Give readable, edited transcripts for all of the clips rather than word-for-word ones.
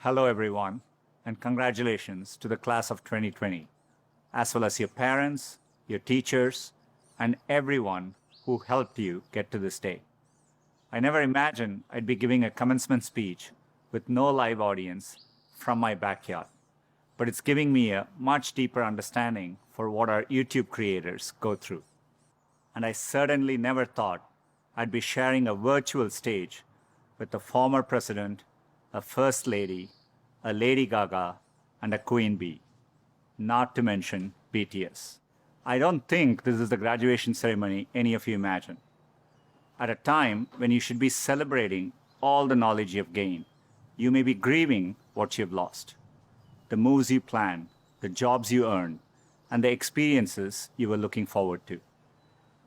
Hello, everyone, and congratulations to the class of 2020, as well as your parents, your teachers, and everyone who helped you get to this day. I never imagined I'd be giving a commencement speech with no live audience from my backyard, but it's giving me a much deeper understanding for what our YouTube creators go through. And I certainly never thought I'd be sharing a virtual stage with a former president, a first lady, a Lady Gaga, and a Queen Bee, not to mention BTS. I don't think this is the graduation ceremony any of you imagine. At a time when you should be celebrating all the knowledge you've gained, you may be grieving what you've lost. The moves you planned, the jobs you earned, and the experiences you were looking forward to.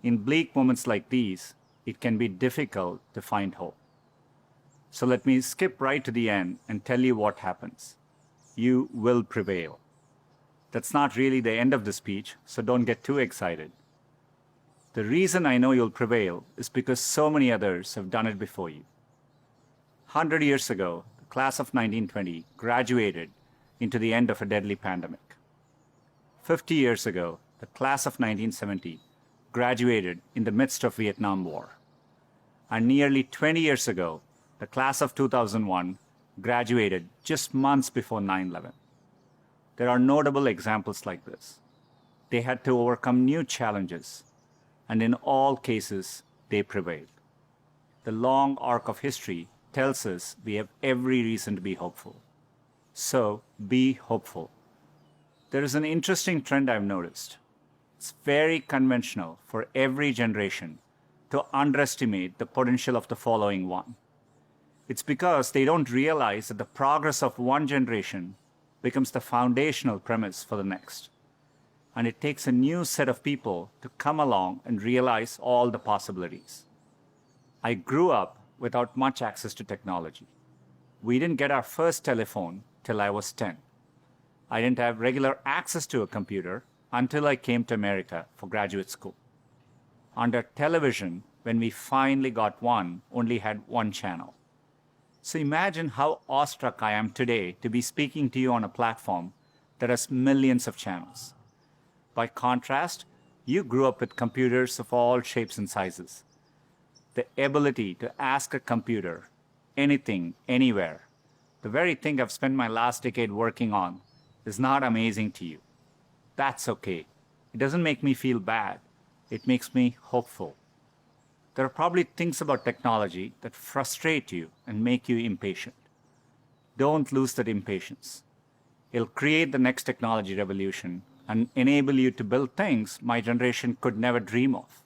In bleak moments like these, it can be difficult to find hope. So let me skip right to the end and tell you what happens. You will prevail. That's not really the end of the speech, so don't get too excited. The reason I know you'll prevail is because so many others have done it before you. 100 years ago, the class of 1920 graduated into the end of a deadly pandemic. 50 years ago, the class of 1970 graduated in the midst of Vietnam War. And nearly 20 years ago, the class of 2001 graduated just months before 9/11. There are notable examples like this. They had to overcome new challenges, and in all cases, they prevailed. The long arc of history tells us we have every reason to be hopeful. So, be hopeful. There is an interesting trend I've noticed. It's very conventional for every generation to underestimate the potential of the following one. It's because they don't realize that the progress of one generation becomes the foundational premise for the next. And it takes a new set of people to come along and realize all the possibilities. I grew up without much access to technology. We didn't get our first telephone till I was 10. I didn't have regular access to a computer until I came to America for graduate school. Under television, when we finally got one, only had one channel. So imagine how awestruck I am today to be speaking to you on a platform that has millions of channels. By contrast, you grew up with computers of all shapes and sizes. The ability to ask a computer anything, anywhere, the very thing I've spent my last decade working on, is not amazing to you. That's okay. It doesn't make me feel bad. It makes me hopeful. There are probably things about technology that frustrate you and make you impatient. Don't lose that impatience. It'll create the next technology revolution and enable you to build things my generation could never dream of.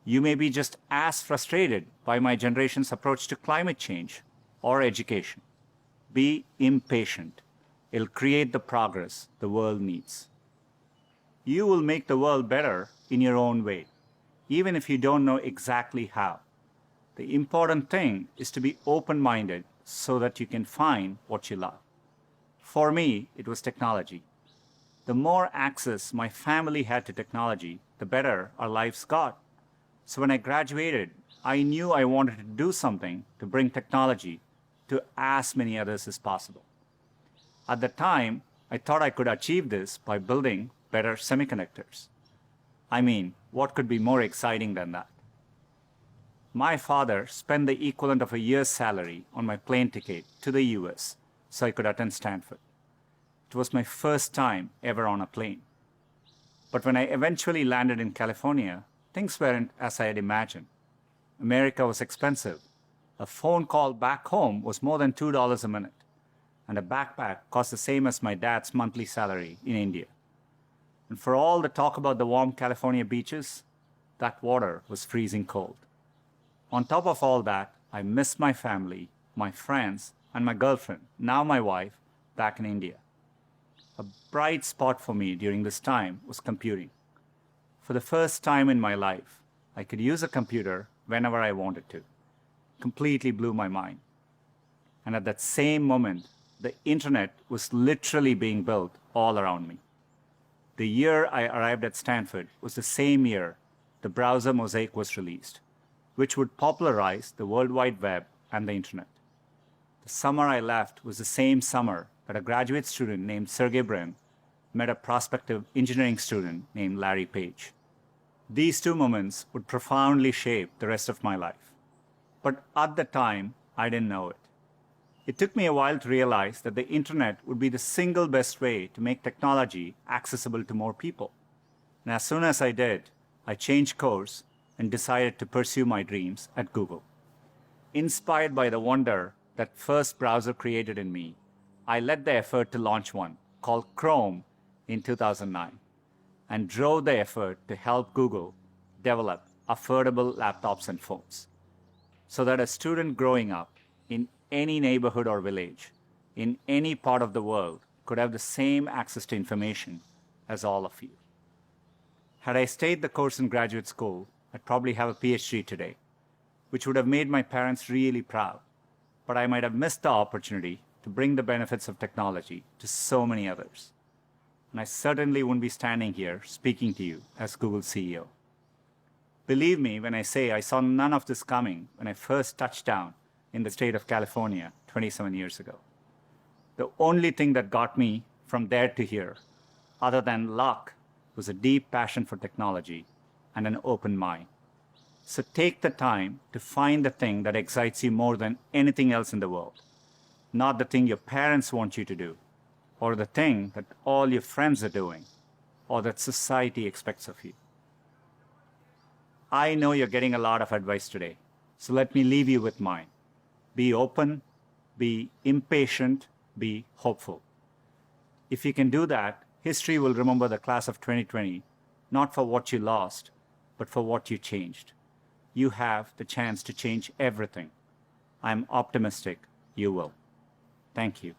You may be just as frustrated by my generation's approach to climate change or education. Be impatient. It'll create the progress the world needs. You will make the world better in your own way, even if you don't know exactly how. The important thing is to be open-minded so that you can find what you love. For me, it was technology. The more access my family had to technology, the better our lives got. So when I graduated, I knew I wanted to do something to bring technology to as many others as possible. At the time, I thought I could achieve this by building better semiconductors. I mean, what could be more exciting than that? My father spent the equivalent of a year's salary on my plane ticket to the US so I could attend Stanford. It was my first time ever on a plane. But when I eventually landed in California, things weren't as I had imagined. America was expensive. A phone call back home was more than $2 a minute, and a backpack cost the same as my dad's monthly salary in India. And for all the talk about the warm California beaches, that water was freezing cold. On top of all that, I missed my family, my friends, and my girlfriend, now my wife, back in India. A bright spot for me during this time was computing. For the first time in my life, I could use a computer whenever I wanted to. Completely blew my mind. And at that same moment, the internet was literally being built all around me. The year I arrived at Stanford was the same year the browser Mosaic was released, which would popularize the World Wide Web and the internet. The summer I left was the same summer that a graduate student named Sergey Brin met a prospective engineering student named Larry Page. These two moments would profoundly shape the rest of my life. But at the time, I didn't know it. It took me a while to realize that the internet would be the single best way to make technology accessible to more people. And as soon as I did, I changed course and decided to pursue my dreams at Google. Inspired by the wonder that first browser created in me, I led the effort to launch one called Chrome in 2009 and drove the effort to help Google develop affordable laptops and phones so that a student growing up in any neighborhood or village in any part of the world could have the same access to information as all of you. Had I stayed the course in graduate school, I'd probably have a PhD today, which would have made my parents really proud, but I might have missed the opportunity to bring the benefits of technology to so many others. And I certainly wouldn't be standing here speaking to you as Google's CEO. Believe me when I say I saw none of this coming when I first touched down in the state of California 27 years ago. The only thing that got me from there to here, other than luck, was a deep passion for technology and an open mind. So take the time to find the thing that excites you more than anything else in the world. Not the thing your parents want you to do, or the thing that all your friends are doing, or that society expects of you. I know you're getting a lot of advice today, so let me leave you with mine. Be open, be impatient, be hopeful. If you can do that, history will remember the class of 2020, not for what you lost, but for what you changed. You have the chance to change everything. I'm optimistic you will. Thank you.